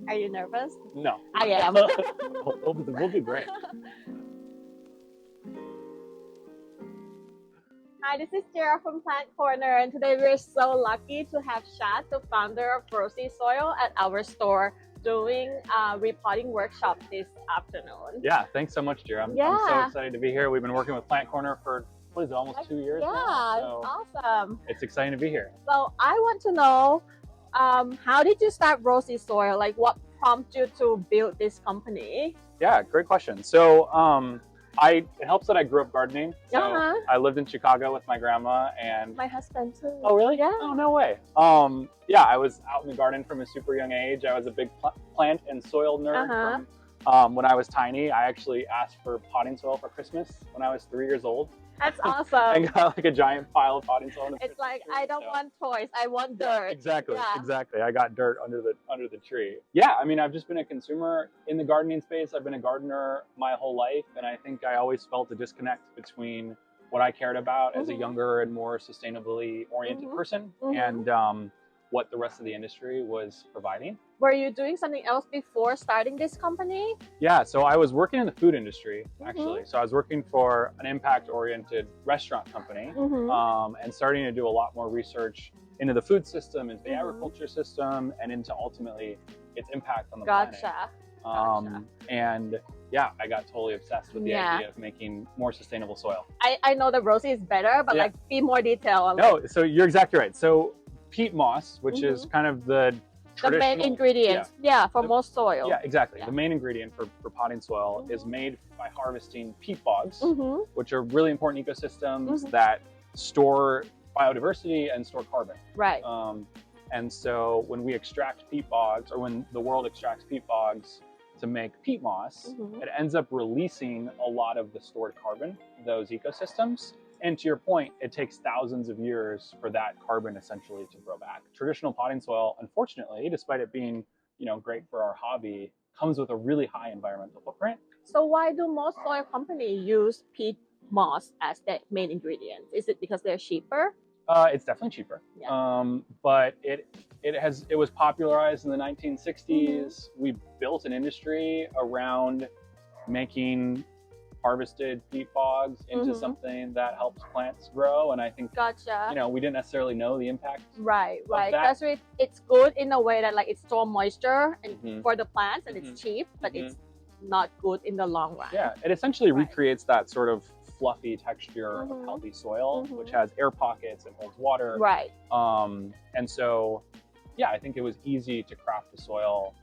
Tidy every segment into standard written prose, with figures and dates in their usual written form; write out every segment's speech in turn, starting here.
Are you nervous? No. I am. We'll be great. Hi, this is Jera from Plant Corner, and today we're so lucky to have Shad, the founder of Rosy Soil, at our store doing a repotting workshop this afternoon. Yeah, thanks so much, Jera. I'm so excited to be here. We've been working with Plant Corner for, what is it, almost 2 years now? Yeah, So awesome. it's exciting to be here. So I want to know, how did you start Rosy Soil? Like, what prompted you to build this company? Yeah, great question. So it helps that I grew up gardening. So I lived in Chicago with my grandma and my husband too. Oh, really? Yeah. Oh, no way. Yeah, I was out in the garden from a super young age. I was a big plant and soil nerd from when I was tiny. I actually asked for potting soil for Christmas when I was 3 years old. That's awesome. And got like a giant pile of potting soil. It's like, I don't want toys, I want dirt. Exactly, exactly. I got dirt under the tree. Yeah, I mean, I've just been a consumer in the gardening space. I've been a gardener my whole life, and I think I always felt a disconnect between what I cared about as a younger and more sustainably oriented person and what the rest of the industry was providing. Were you doing something else before starting this company? Yeah, so I was working in the food industry, actually. So I was working for an impact-oriented restaurant company and starting to do a lot more research into the food system, into the agriculture system, and into ultimately its impact on the planet. And yeah, I got totally obsessed with the idea of making more sustainable soil. I know that Rosy is better, but like, be more detail on No, so you're exactly right. So peat moss, which is kind of the main ingredient, for most soil. Yeah, exactly. The main ingredient for potting soil is made by harvesting peat bogs, which are really important ecosystems that store biodiversity and store carbon. Right. And so when we extract peat bogs, or when the world extracts peat bogs to make peat moss, it ends up releasing a lot of the stored carbon, those ecosystems. And to your point, it takes thousands of years for that carbon essentially to grow back. Traditional potting soil, unfortunately, despite it being, great for our hobby, comes with a really high environmental footprint. So why do most soil companies use peat moss as their main ingredient? Is it because they're cheaper? It's definitely cheaper. But it was popularized in the 1960s. We built an industry around making harvested peat bogs into something that helps plants grow, and I think we didn't necessarily know the impact. Right. Because it's good in a way that like it stores moisture and for the plants, and it's cheap, but it's not good in the long run. Yeah, it essentially recreates that sort of fluffy texture of healthy soil, which has air pockets and holds water. Right. And so, yeah, I think it was easy to craft the soil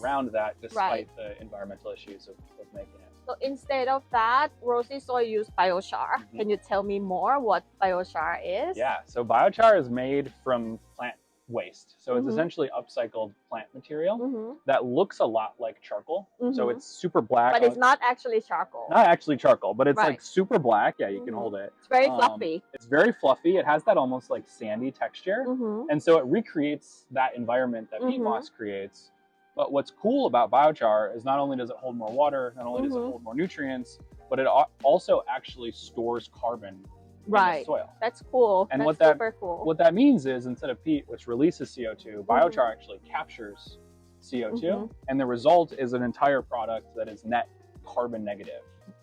around that, despite the environmental issues of making it. So instead of that, Rosy Soil used biochar. Can you tell me more what biochar is? Yeah, so biochar is made from plant waste. So it's essentially upcycled plant material that looks a lot like charcoal. So it's super black. But it's not actually charcoal. Not actually charcoal, but it's like super black. Yeah, you can hold it. It's very fluffy. It's very fluffy. It has that almost like sandy texture. And so it recreates that environment that peat moss creates. But what's cool about biochar is not only does it hold more water, not only does it hold more nutrients, but it also actually stores carbon in the soil. That's cool. And that's super cool. What that means is, instead of peat, which releases CO2, biochar actually captures CO2, and the result is an entire product that is net carbon negative,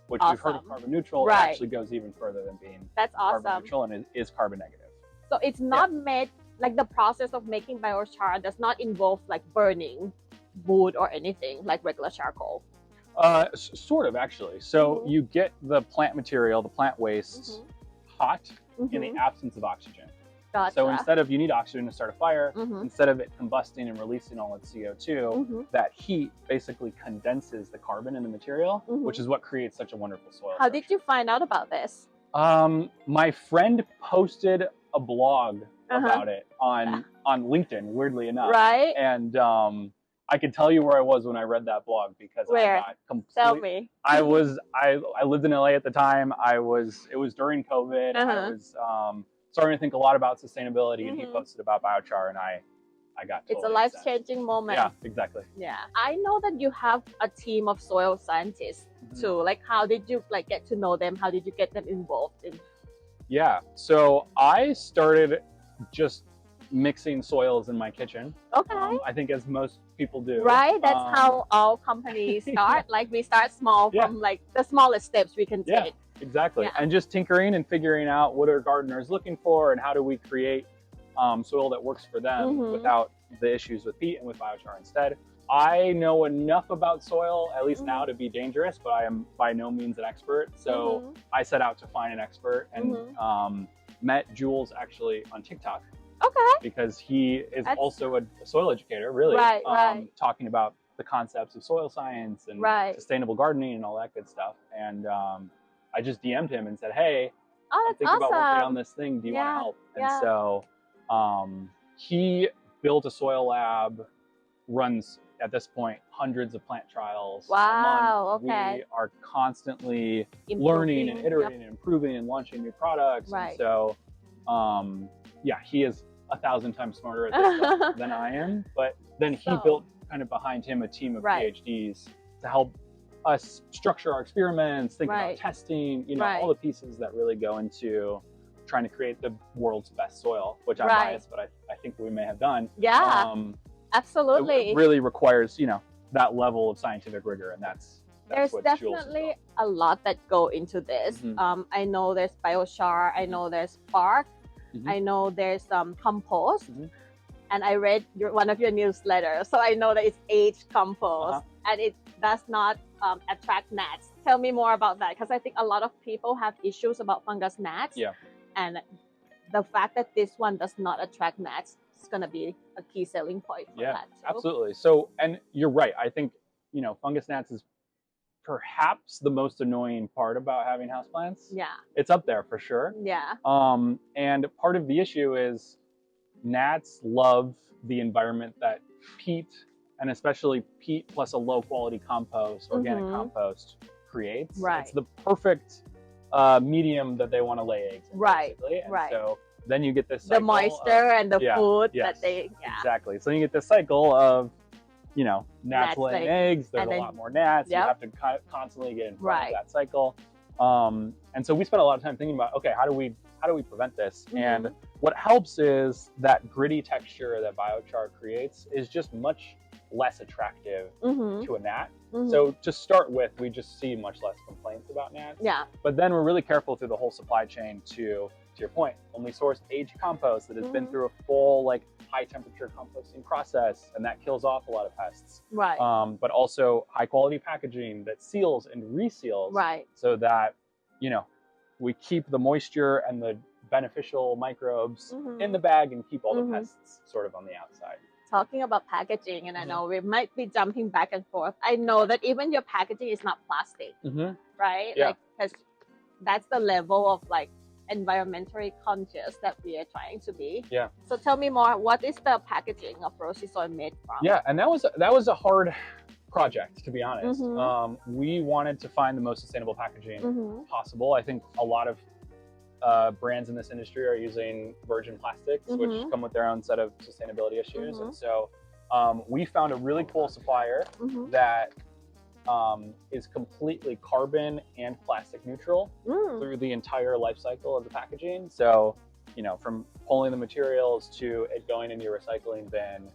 which we've heard of carbon neutral. It actually goes even further than being carbon neutral, and is carbon negative. So it's not made, like the process of making biochar does not involve like burning wood or anything like regular charcoal. Sort of, actually. So you get the plant material, the plant waste, hot in the absence of oxygen. So instead of, you need oxygen to start a fire, instead of it combusting and releasing all its CO2, that heat basically condenses the carbon in the material, which is what creates such a wonderful soil. How did you find out about this? My friend posted a blog about it on LinkedIn, weirdly enough. Right. And I can tell you where I was when I read that blog, because I got completely... Tell me. I lived in LA at the time. It was during COVID. I was starting to think a lot about sustainability, and he posted about biochar, and I got totally It's a life-changing moment. Yeah, exactly. Yeah. I know that you have a team of soil scientists too. Like, how did you get to know them? How did you get them involved in? Yeah. So I started just mixing soils in my kitchen. Okay. I think, as most people do. Right? That's how all companies start. Like we start small from like the smallest steps we can take. Exactly. And just tinkering and figuring out what are gardeners looking for and how do we create soil that works for them without the issues with peat and with biochar instead. I know enough about soil, at least now, to be dangerous, but I am by no means an expert. So I set out to find an expert and met Jules actually on TikTok. Okay. Because he is also a soil educator, really, talking about the concepts of soil science and sustainable gardening and all that good stuff. And I just DM'd him and said, hey, I'm thinking about working on this thing. Do you want to help? And so he built a soil lab, runs at this point hundreds of plant trials a month. We are constantly learning and iterating and improving and launching new products. And so yeah, he is 1,000 times smarter at this stuff than I am. But then he built kind of behind him a team of PhDs to help us structure our experiments, think about testing, you know, all the pieces that really go into trying to create the world's best soil, which I'm biased, but I think we may have done. Yeah, absolutely. It really requires, you know, that level of scientific rigor, and that's there's definitely a lot that go into this. I know there's biochar, I know there's bark, I know there's compost, and I read one of your newsletters, so I know that it's aged compost, and it does not attract gnats. Tell me more about that, because I think a lot of people have issues about fungus gnats, and the fact that this one does not attract gnats is going to be a key selling point for that too. Absolutely. So, and you're right. I think, you know, fungus gnats is perhaps the most annoying part about having houseplants. Yeah. It's up there for sure. Yeah. And part of the issue is gnats love the environment that peat, and especially peat plus a low quality compost, organic compost, creates. It's the perfect medium that they want to lay eggs in, basically. And so then you get this cycle the moisture and the food that they exactly. So you get this cycle of, you know, gnats laying eggs. There's a lot more gnats. You have to constantly get in front of that cycle. And so we spent a lot of time thinking about, okay, how do we prevent this? And what helps is that gritty texture that biochar creates is just much less attractive to a gnat. So to start with, we just see much less complaints about gnats. Yeah. But then we're really careful through the whole supply chain to your point, only source aged compost that has been through a full like high temperature composting process, and that kills off a lot of pests. Right. But also high quality packaging that seals and reseals. Right. So that, you know, we keep the moisture and the beneficial microbes in the bag and keep all the pests sort of on the outside. Talking about packaging, and I know we might be jumping back and forth. I know that even your packaging is not plastic, right? Yeah. Like, because that's the level of like environmentally conscious that we are trying to be. Yeah. So tell me more. What is the packaging of Rosy Soil made from? Yeah, and that was a hard project, to be honest. We wanted to find the most sustainable packaging possible. I think a lot of brands in this industry are using virgin plastics, which come with their own set of sustainability issues. And so we found a really cool supplier that is completely carbon and plastic neutral through the entire life cycle of the packaging. So, you know, from pulling the materials to it going into your recycling bin.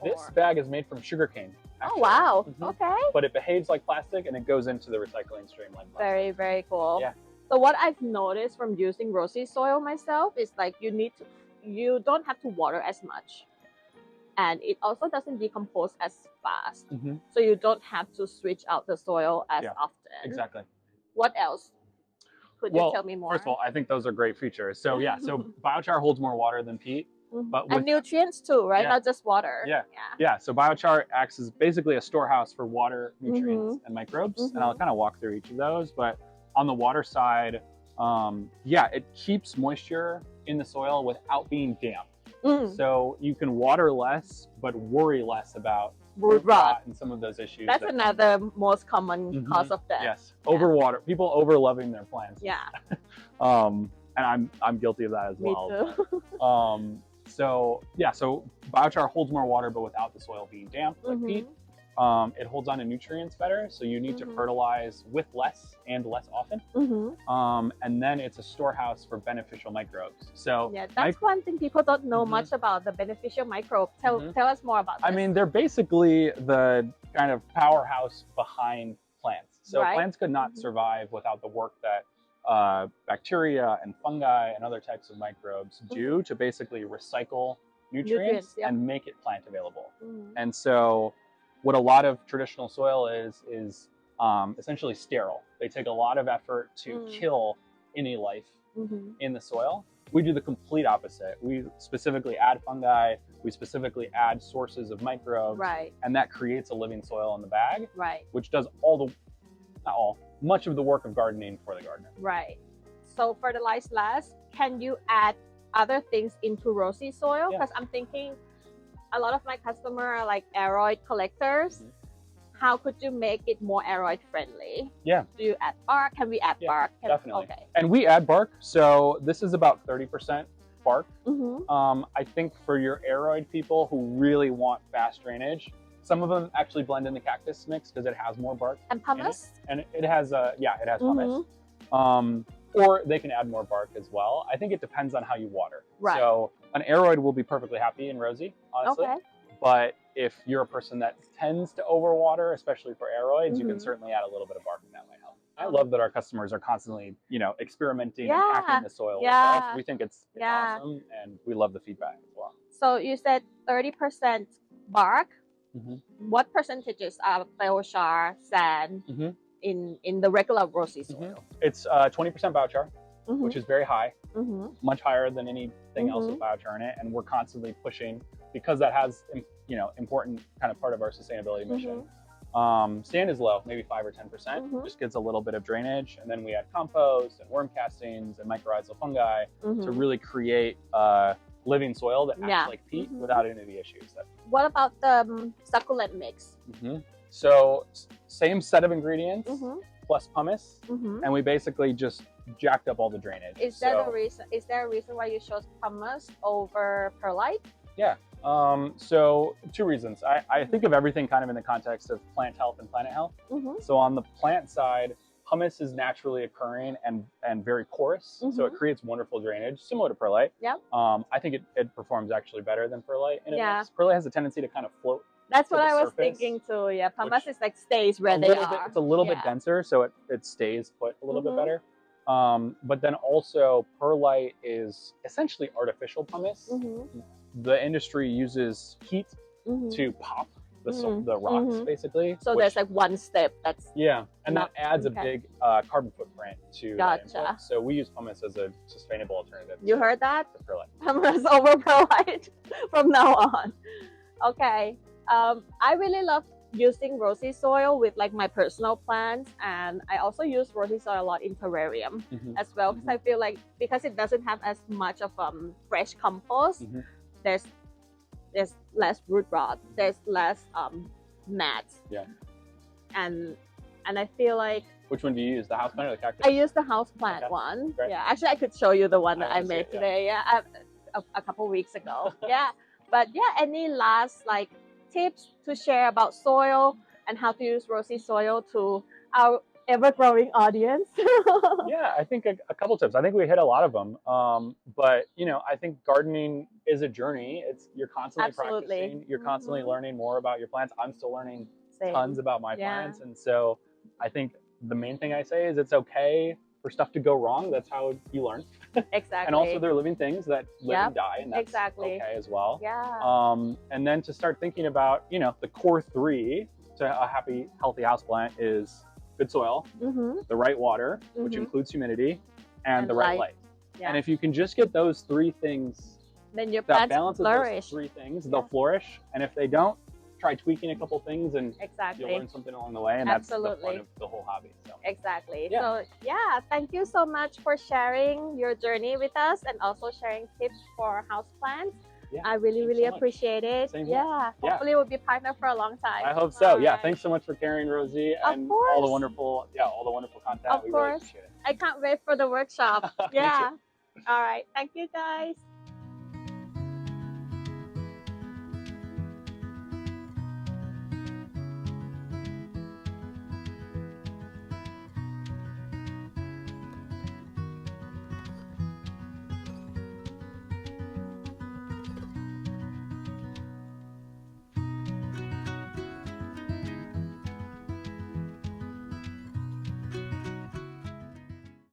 This bag is made from sugarcane. Actually. Oh, wow. Okay. But it behaves like plastic and it goes into the recycling stream like plastic. Very, very cool. Yeah. So what I've noticed from using Rosy Soil myself is like you don't have to water as much. And it also doesn't decompose as fast. So you don't have to switch out the soil as often. Exactly. What else? Could you tell me more? First of all, I think those are great features. So yeah, so biochar holds more water than peat. But and nutrients too, right? Not just water. Yeah. So biochar acts as basically a storehouse for water, nutrients, and microbes. And I'll kind of walk through each of those. But on the water side, it keeps moisture in the soil without being damp. So you can water less, but worry less about root rot and some of those issues. That's another most common cause of death. Yes, overwater. People over loving their plants. Yeah. And I'm guilty of that as well. Me too. So biochar holds more water, but without the soil being damp like peat. it holds on to nutrients better, so you need to fertilize with less and less often. And then it's a storehouse for beneficial microbes. So yeah, that's one thing people don't know much about, the beneficial microbe. Tell us more about this. I mean, they're basically the kind of powerhouse behind plants. So plants could not survive without the work that bacteria and fungi and other types of microbes do to basically recycle nutrients and make it plant available. And so what a lot of traditional soil is essentially sterile. They take a lot of effort to kill any life in the soil. We do the complete opposite. We specifically add fungi, we specifically add sources of microbes, and that creates a living soil in the bag, which does much of the work of gardening for the gardener. Right. So fertilize less, can you add other things into Rosy Soil? Because I'm thinking a lot of my customers are like aeroid collectors. How could you make it more aeroid friendly? Yeah. Do you add bark? Can we add bark? Definitely. Okay. And we add bark. So this is about 30% bark. I think for your aeroid people who really want fast drainage, some of them actually blend in the cactus mix because it has more bark. And pumice? And it has it has pumice. Or they can add more bark as well. I think it depends on how you water. Right. So an aeroid will be perfectly happy in Rosy, honestly. Okay. But if you're a person that tends to overwater, especially for aeroids, you can certainly add a little bit of bark and that might help. I love that our customers are constantly, experimenting and hacking the soil with us. We think it's awesome, and we love the feedback as well. So you said 30% bark. What percentages are biochar, sand in the regular Rosy soil? It's 20% biochar, which is very high, much higher than anything else with biochar in it, and we're constantly pushing because that has important kind of part of our sustainability mission. Sand is low, maybe 5 or 10%, just gets a little bit of drainage, and then we add compost and worm castings and mycorrhizal fungi to really create living soil that acts like peat without any of the issues. What about the succulent mix? So same set of ingredients plus pumice, and we basically just jacked up all the drainage. Is there a reason why you chose pumice over perlite? Yeah. So two reasons. I think of everything kind of in the context of plant health and planet health. So on the plant side, pumice is naturally occurring and very porous, so it creates wonderful drainage, similar to perlite. I think it performs actually better than perlite in a mix. Perlite has a tendency to kind of float. That's what I was thinking too. Yeah, pumice is like stays where they are. It's a little bit denser, so it stays put a little bit better. But then also perlite is essentially artificial pumice. The industry uses heat to pop the rocks, basically. So there's like one step that's and that adds a big carbon footprint to that input. So we use pumice as a sustainable alternative. You heard that? Pumice over perlite from now on. Okay. I really love using Rosy Soil with like my personal plants, and I also use Rosy Soil a lot in terrarium as well, because I feel like because it doesn't have as much of fresh compost, there's less root rot, there's less mats. And I feel like. Which one do you use, the houseplant or the cactus? I use the houseplant one. Great. Yeah, actually I could show you the one that I made today. A couple weeks ago. But any last like tips to share about soil and how to use Rosy Soil to our ever-growing audience? I think a couple tips. I think we hit a lot of them. But I think gardening is a journey. You're constantly practicing. You're constantly learning more about your plants. I'm still learning tons about my plants, and so I think the main thing I say is it's okay for stuff to go wrong. That's how you learn. Exactly. And also they're living things that live and die, and that's okay as well. And then to start thinking about, the core 3 to a happy, healthy houseplant is good soil, the right water, which includes humidity, and the right light. And if you can just get those 3 things, then your plants balances flourish. Those 3 things, they'll flourish. And if they don't, try tweaking a couple things, and you'll learn something along the way, and that's the fun of the whole hobby. So. So thank you so much for sharing your journey with us and also sharing tips for houseplants. I really appreciate it. Hopefully we'll be partnered for a long time. I hope so. Thanks so much for carrying Rosy and all the wonderful content. Of course. Really appreciate it. I can't wait for the workshop. All right, thank you guys.